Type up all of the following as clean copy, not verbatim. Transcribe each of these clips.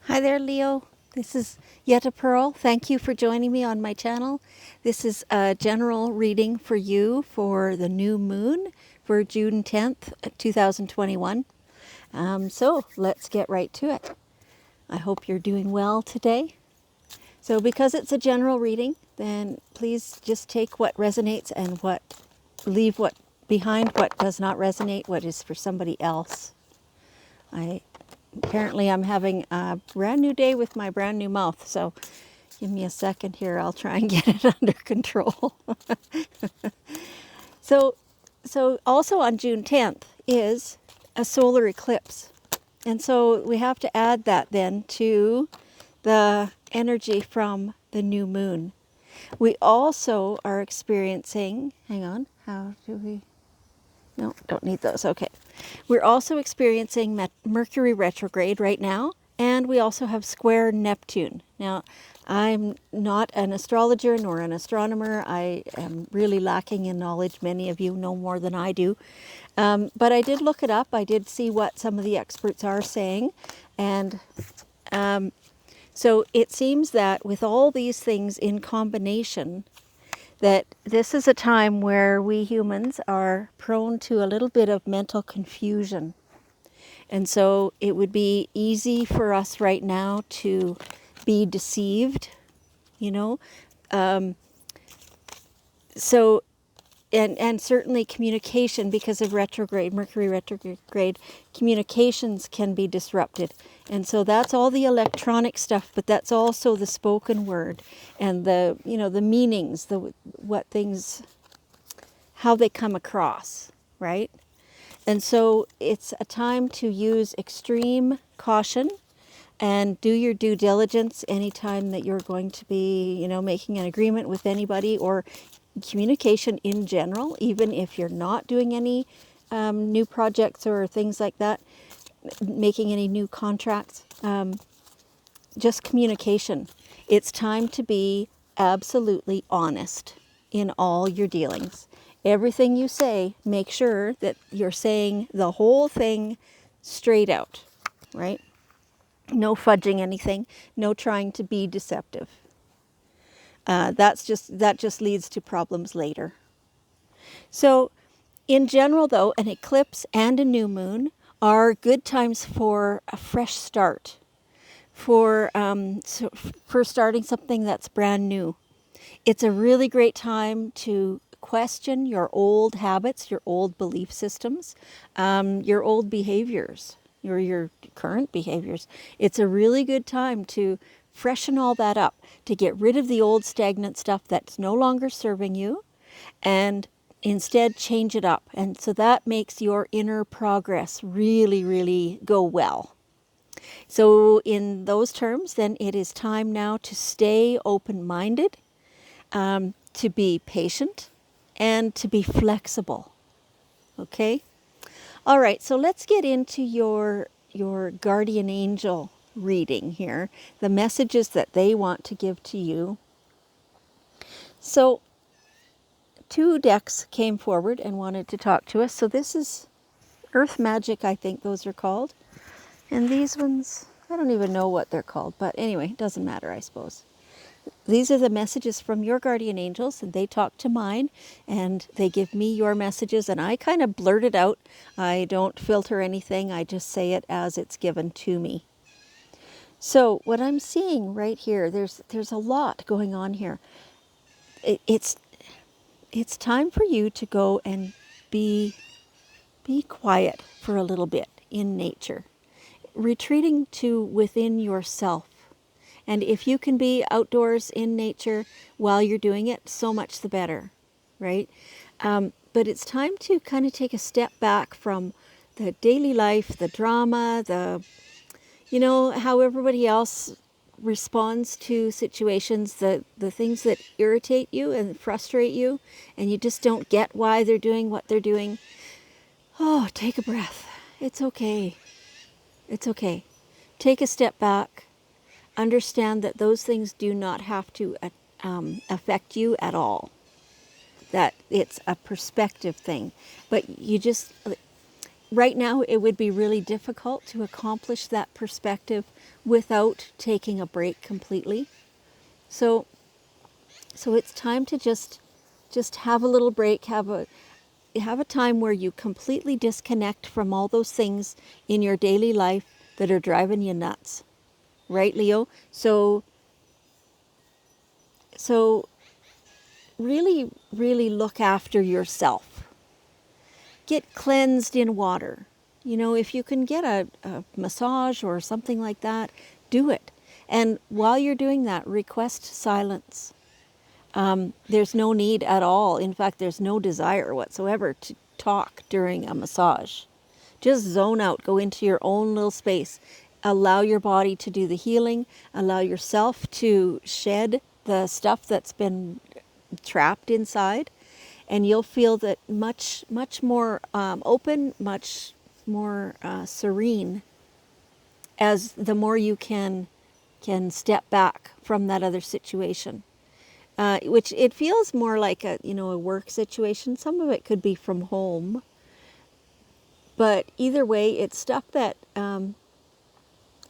Hi there, Leo. This is Yetta Pearl. Thank you for joining me on my channel. This is a general reading for you for the new moon for June 10th, 2021. So let's get right to it. I hope you're doing well today. So because it's a general reading, then please just take what resonates and leave what behind what does not resonate, what is for somebody else. Apparently I'm having a brand new day with my brand new mouth, so give me a second here. I'll try and get it under control. So, so also on June 10th is a solar eclipse. And so we have to add that then to the energy from the new moon. We also are experiencing, hang on, how do we? No, don't need those. Okay. We're also experiencing Mercury retrograde right now, and we also have square Neptune. Now, I'm not an astrologer nor an astronomer. I am really lacking in knowledge. Many of you know more than I do. But I did look it up. I did see what some of the experts are saying. And so it seems that with all these things in combination, that this is a time where we humans are prone to a little bit of mental confusion. And so it would be easy for us right now to be deceived, you know. So and certainly communication, because of retrograde, Mercury retrograde, communications can be disrupted. And so that's all the electronic stuff, but that's also the spoken word and the, you know, the meanings, what things, how they come across, right? And so it's a time to use extreme caution and do your due diligence anytime that you're going to be, you know, making an agreement with anybody, or communication in general, even if you're not doing any new projects or things like that, making any new contracts, just communication. It's time to be absolutely honest in all your dealings. Everything you say, make sure that you're saying the whole thing straight out, right? No fudging anything, no trying to be deceptive. That just leads to problems later. So, in general, though, an eclipse and a new moon are good times for a fresh start, for starting something that's brand new. It's a really great time to question your old habits, your old belief systems, your old behaviors, your current behaviors. It's a really good time to freshen all that up, to get rid of the old stagnant stuff that's no longer serving you, and instead change it up. And so that makes your inner progress really, really go well. So in those terms, then it is time now to stay open-minded, to be patient, and to be flexible. Okay? All right, so let's get into your guardian angel reading here, the messages that they want to give to you. So two decks came forward and wanted to talk to us. So this is Earth Magic, I think those are called. And these ones, I don't even know what they're called, but anyway, it doesn't matter, I suppose. These are the messages from your guardian angels, and they talk to mine, and they give me your messages, and I kind of blurt it out. I don't filter anything. I just say it as it's given to me. So what I'm seeing right here, there's a lot going on here. It's time for you to go and be quiet for a little bit in nature, retreating to within yourself. And if you can be outdoors in nature while you're doing it, so much the better, right? But it's time to kind of take a step back from the daily life, the drama, you know, how everybody else responds to situations, the things that irritate you and frustrate you, and you just don't get why they're doing what they're doing. Oh, take a breath. It's okay. It's okay. Take a step back. Understand that those things do not have to affect you at all. That it's a perspective thing. But you just, right now it would be really difficult to accomplish that perspective without taking a break completely. So it's time to just have a little break, have a time where you completely disconnect from all those things in your daily life that are driving you nuts. Right, Leo? So really, really look after yourself. Get cleansed in water. You know, if you can get a massage or something like that, do it. And while you're doing that, request silence. There's no need at all. In fact, there's no desire whatsoever to talk during a massage. Just zone out, go into your own little space. Allow your body to do the healing. Allow yourself to shed the stuff that's been trapped inside. And you'll feel that much more open, much more serene as the more you can step back from that other situation. Which it feels more like a work situation. Some of it could be from home, but either way, it's stuff that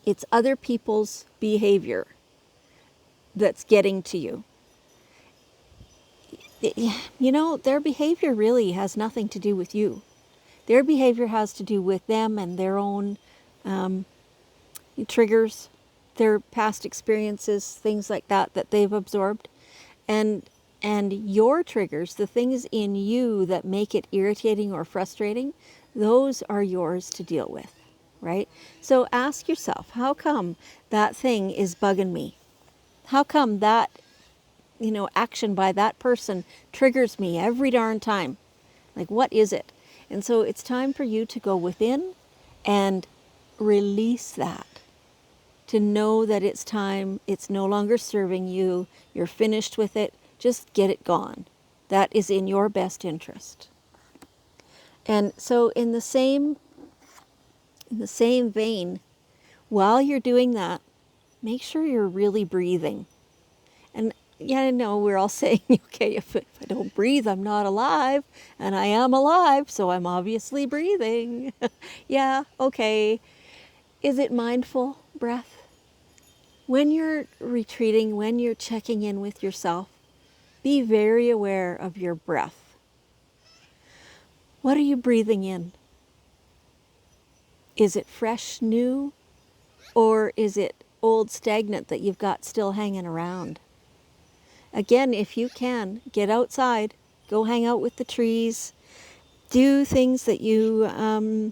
it's other people's behavior that's getting to you. You know, their behavior really has nothing to do with you. Their behavior has to do with them and their own triggers, their past experiences, things like that they've absorbed. And your triggers, the things in you that make it irritating or frustrating, those are yours to deal with, right? So ask yourself, how come that thing is bugging me? How come that, action by that person triggers me every darn time? Like, what is it? And so it's time for you to go within and release that. To know that it's time, it's no longer serving you, you're finished with it, just get it gone. That is in your best interest. And so in the same vein, while you're doing that, make sure you're really breathing. And yeah, I know we're all saying, okay, if I don't breathe, I'm not alive, and I am alive, so I'm obviously breathing. Yeah, okay. Is it mindful breath? When you're retreating, when you're checking in with yourself, be very aware of your breath. What are you breathing in? Is it fresh, new, or is it old, stagnant that you've got still hanging around? Again, if you can, get outside, go hang out with the trees, do things that you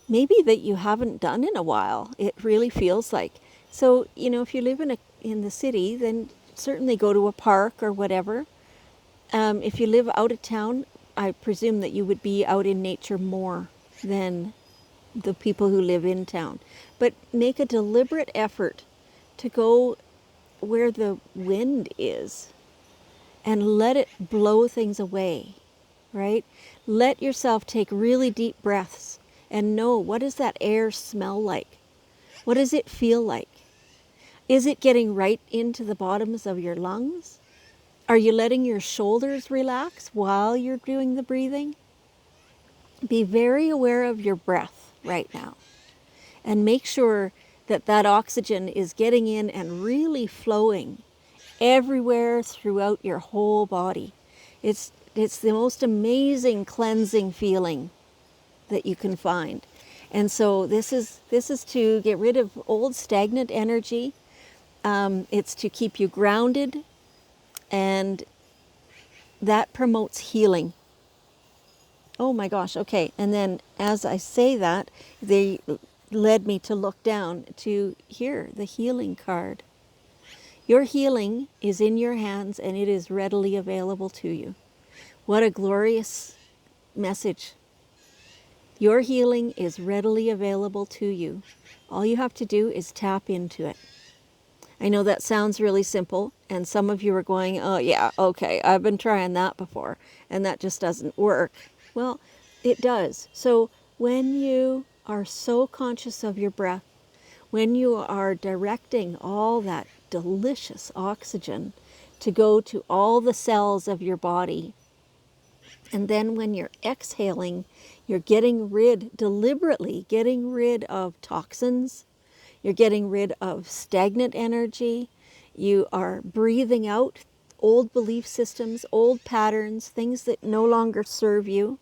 maybe that you haven't done in a while. It really feels like. So, if you live in the city, then certainly go to a park or whatever. If you live out of town, I presume that you would be out in nature more than the people who live in town. But make a deliberate effort to go where the wind is and let it blow things away, right? Let yourself take really deep breaths and know, what does that air smell like? What does it feel like? Is it getting right into the bottoms of your lungs? Are you letting your shoulders relax while you're doing the breathing? Be very aware of your breath right now and make sure that oxygen is getting in and really flowing everywhere throughout your whole body. It's the most amazing cleansing feeling that you can find. And so this is to get rid of old stagnant energy. It's to keep you grounded, and that promotes healing. Oh my gosh, okay. And then as I say that, they led me to look down to here, the healing card. Your healing is in your hands and it is readily available to you. What a glorious message. Your healing is readily available to you. All you have to do is tap into it. I know that sounds really simple, and some of you are going, oh yeah, okay, I've been trying that before, and that just doesn't work. Well, it does. So when you are so conscious of your breath, when you are directing all that delicious oxygen to go to all the cells of your body, And then when you're exhaling, you're deliberately getting rid of toxins. You're getting rid of stagnant energy. You are breathing out old belief systems, old patterns, things that no longer serve you.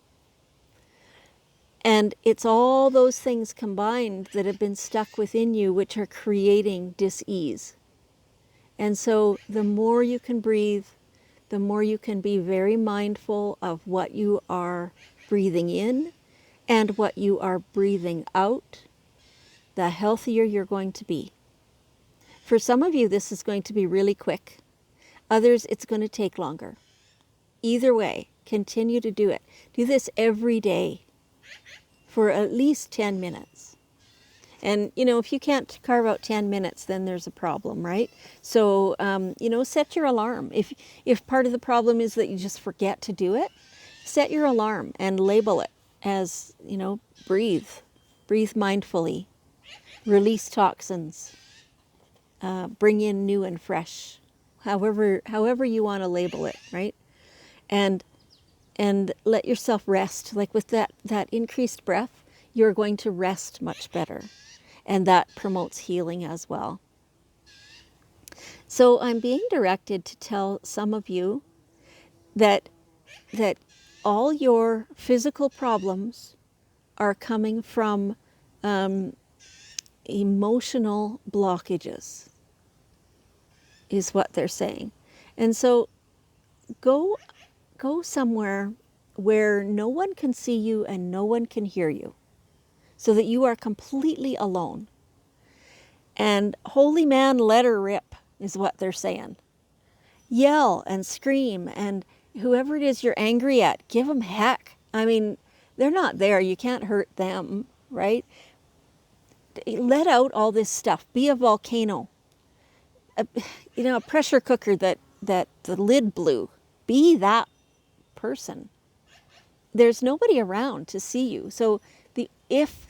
And it's all those things combined that have been stuck within you which are creating dis-ease. And so the more you can breathe, the more you can be very mindful of what you are breathing in and what you are breathing out, the healthier you're going to be. For some of you, this is going to be really quick. Others, it's going to take longer. Either way, continue to do it. Do this every day for at least 10 minutes. And, if you can't carve out 10 minutes, then there's a problem, right? So, set your alarm. If part of the problem is that you just forget to do it, set your alarm and label it as, breathe. Breathe mindfully. Release toxins. Bring in new and fresh. However you want to label it, right? And let yourself rest. Like with that increased breath, you're going to rest much better. And that promotes healing as well. So I'm being directed to tell some of you that all your physical problems are coming from emotional blockages, is what they're saying. And so go somewhere where no one can see you and no one can hear you, so that you are completely alone. And holy man, let her rip, is what they're saying. Yell and scream, and whoever it is you're angry at, give them heck. I mean, they're not there. You can't hurt them, right? Let out all this stuff. Be a volcano. A pressure cooker that the lid blew. Be that person. There's nobody around to see you. So if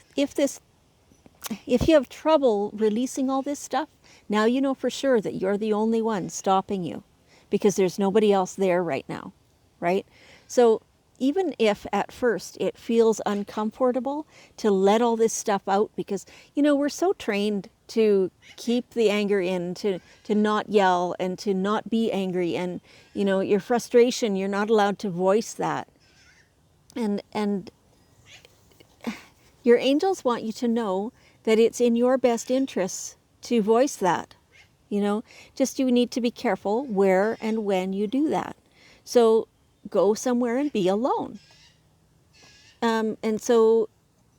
you have trouble releasing all this stuff, now you know for sure that you're the only one stopping you, because there's nobody else there right now, right? So even if at first it feels uncomfortable to let all this stuff out, because, we're so trained to keep the anger in, to not yell and to not be angry. And, your frustration, you're not allowed to voice that. And your angels want you to know that it's in your best interests to voice that. Just you need to be careful where and when you do that. So go somewhere and be alone. And so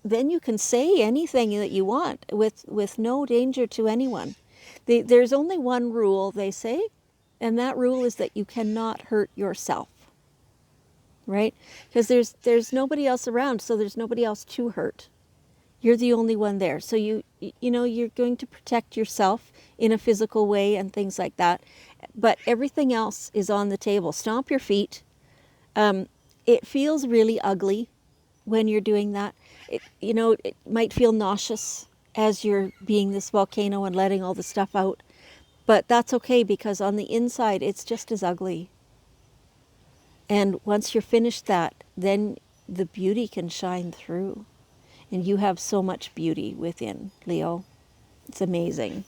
then you can say anything that you want with no danger to anyone. There's only one rule, they say, and that rule is that you cannot hurt yourself. Right? Because there's nobody else around, so there's nobody else to hurt. You're the only one there. So you're going to protect yourself in a physical way and things like that. But everything else is on the table. Stomp your feet. It feels really ugly when you're doing that. It might feel nauseous as you're being this volcano and letting all the stuff out. But that's okay, because on the inside, it's just as ugly. And once you're finished that, then the beauty can shine through. And you have so much beauty within, Leo. It's amazing.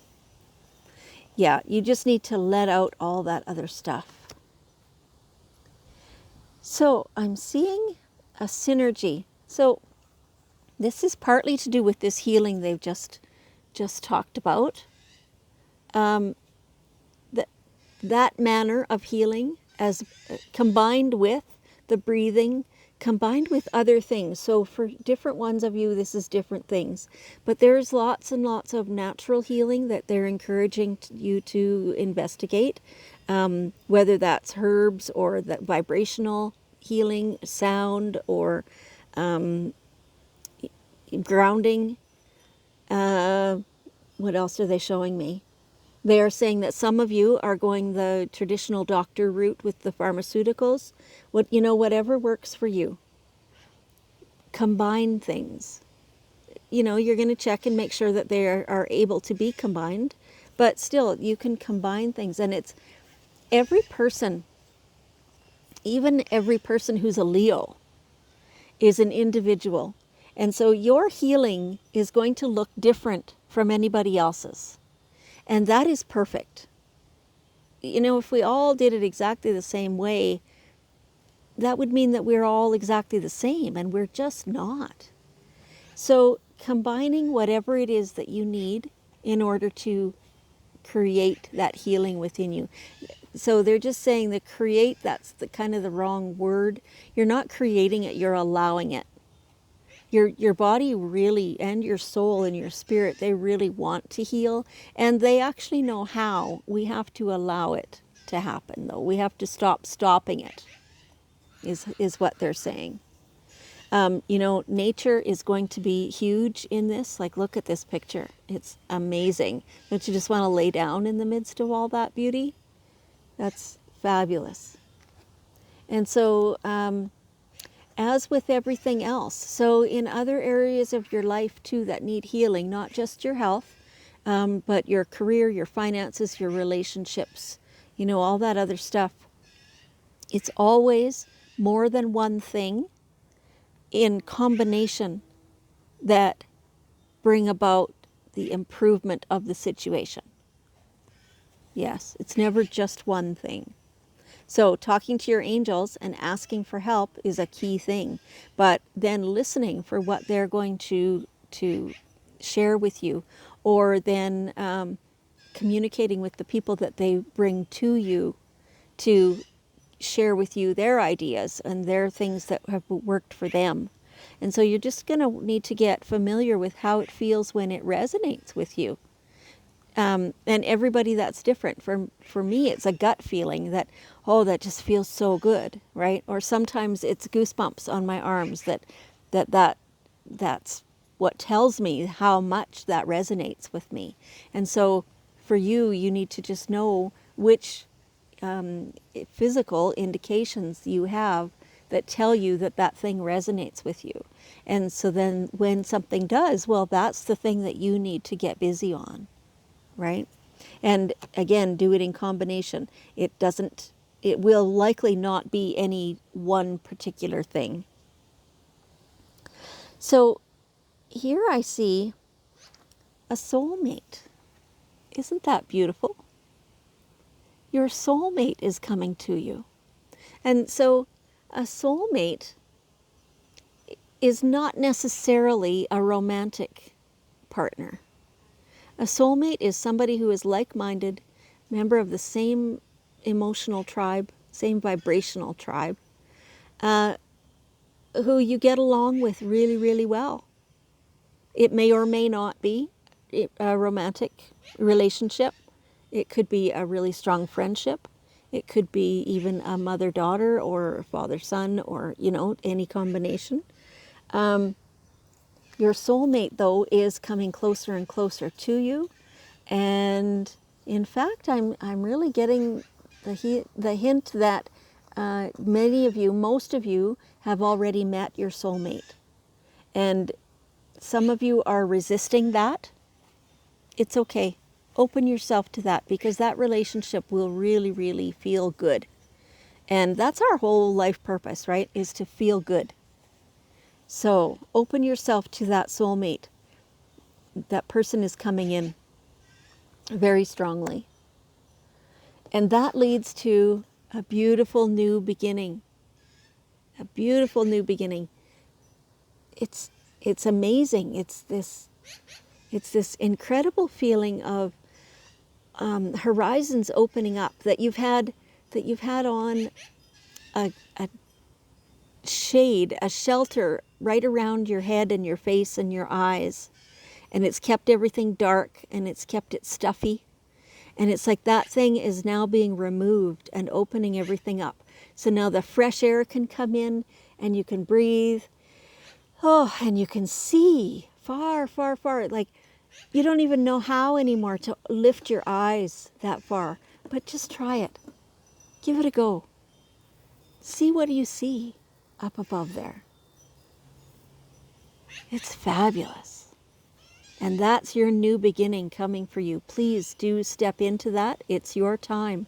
Yeah, you just need to let out all that other stuff. So I'm seeing a synergy. So this is partly to do with this healing they've just talked about. That manner of healing, as combined with the breathing, combined with other things. So for different ones of you, this is different things. But there's lots and lots of natural healing that they're encouraging you to investigate, whether that's herbs or that vibrational healing, sound, or grounding. What else are they showing me? They are saying that some of you are going the traditional doctor route with the pharmaceuticals. Whatever works for you. Combine things. You're going to check and make sure that they are able to be combined. But still, you can combine things. And it's every person, Even every person who's a Leo is an individual. And so your healing is going to look different from anybody else's. And that is perfect. You know, if we all did it exactly the same way, that would mean that we're all exactly the same, and we're just not. So combining whatever it is that you need in order to create that healing within you. So they're just saying that create, that's the kind of the wrong word. You're not creating it, you're allowing it. Your body really, and your soul and your spirit, they really want to heal, and they actually know how. We have to allow it to happen, though. We have to stop stopping it, is what they're saying. You know, nature is going to be huge in this. Like, look at this picture. It's amazing. Don't you just want to lay down in the midst of all that beauty? That's fabulous. And so, as with everything else, so in other areas of your life too that need healing, not just your health, but your career, your finances, your relationships, you know, all that other stuff. It's always more than one thing in combination that bring about the improvement of the situation. Yes, it's never just one thing. So talking to your angels and asking for help is a key thing, but then listening for what they're going to share with you, or then communicating with the people that they bring to you to share with you their ideas and their things that have worked for them. And so you're just going to need to get familiar with how it feels when it resonates with you. And everybody, that's different. For me, it's a gut feeling that, oh, that just feels so good, right? Or sometimes it's goosebumps on my arms that's what tells me how much that resonates with me. And so for you, you need to just know which physical indications you have that tell you that that thing resonates with you. And so then when something does, well, that's the thing that you need to get busy on. Right? And again, do it in combination. It will likely not be any one particular thing. So here I see a soulmate. Isn't that beautiful? Your soulmate is coming to you. And so a soulmate is not necessarily a romantic partner. A soulmate is somebody who is like-minded, member of the same emotional tribe, same vibrational tribe, who you get along with really, really well. It may or may not be a romantic relationship. It could be a really strong friendship. It could be even a mother-daughter or father-son, or, you know, any combination. Your soulmate, though, is coming closer and closer to you. And in fact, I'm really getting the hint that many of you, most of you, have already met your soulmate. And some of you are resisting that. It's okay. Open yourself to that, because that relationship will really, really feel good. And that's our whole life purpose, right? Is to feel good. So open yourself to that soulmate. That person is coming in very strongly. And that leads to a beautiful new beginning. A beautiful new beginning. It's amazing. It's this incredible feeling of horizons opening up, that you've had on a shade, a shelter right around your head and your face and your eyes. And it's kept everything dark, and it's kept it stuffy. And it's like that thing is now being removed and opening everything up. So now the fresh air can come in, and you can breathe. Oh, and you can see far, far, far. Like, you don't even know how anymore to lift your eyes that far. But just try it. Give it a go. See, what do you see up above there? It's fabulous. And that's your new beginning coming for you. Please do step into that. It's your time.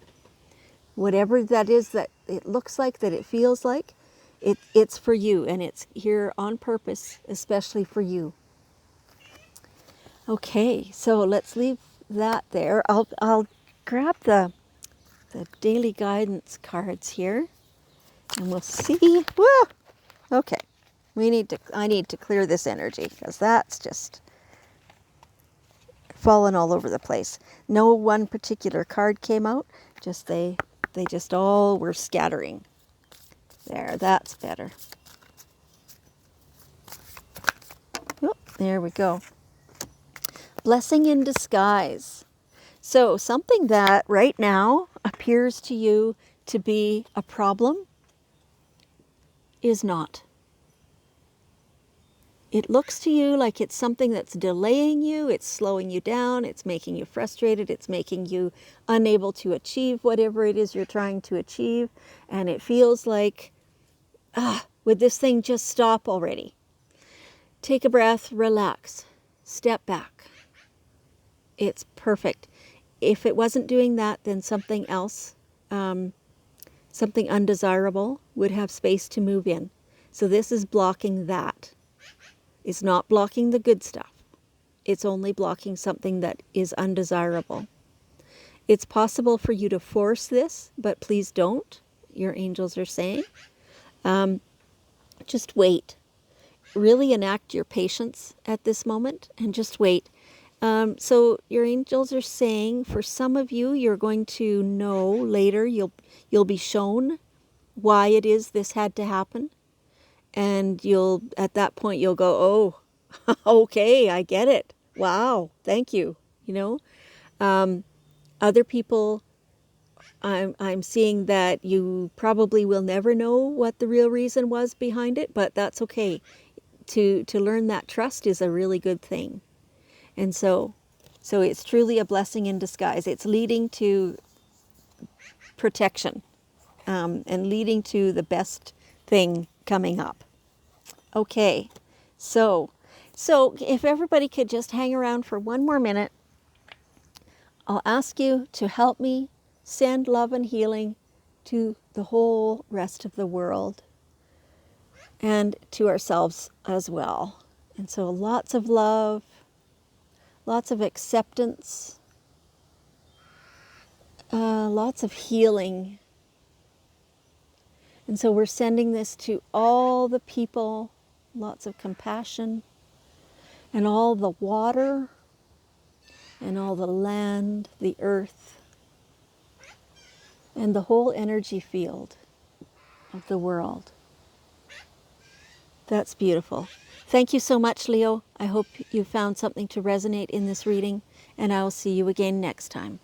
Whatever that is that it looks like, that it feels like, it's for you, and it's here on purpose, especially for you. Okay, so let's leave that there. I'll grab the daily guidance cards here, and we'll see. Woo! Okay, I need to clear this energy, because that's just fallen all over the place. No one particular card came out, just they just all were scattering. There, that's better. Oh, there we go. Blessing in disguise. So something that right now appears to you to be a problem is not. It looks to you like it's something that's delaying you, it's slowing you down, it's making you frustrated, it's making you unable to achieve whatever it is you're trying to achieve, and it feels like, would this thing just stop already? Take a breath, relax, step back. It's perfect. If it wasn't doing that, then something else, something undesirable, would have space to move in. So this is blocking that. It's not blocking the good stuff. It's only blocking something that is undesirable. It's possible for you to force this, but please don't. Your angels are saying. Just wait. Really enact your patience at this moment and just wait. So your angels are saying, for some of you, you're going to know later, you'll be shown why it is this had to happen. And at that point, you'll go, oh, okay, I get it. Wow, thank you. Other people, I'm seeing that you probably will never know what the real reason was behind it, but that's okay. To learn that trust is a really good thing. And so it's truly a blessing in disguise. It's leading to protection, and leading to the best thing coming up. Okay, so if everybody could just hang around for one more minute, I'll ask you to help me send love and healing to the whole rest of the world and to ourselves as well. And so lots of love, lots of acceptance, lots of healing. And so we're sending this to all the people, lots of compassion, and all the water, and all the land, the earth, and the whole energy field of the world. That's beautiful. Thank you so much, Leo. I hope you found something to resonate in this reading, and I will see you again next time.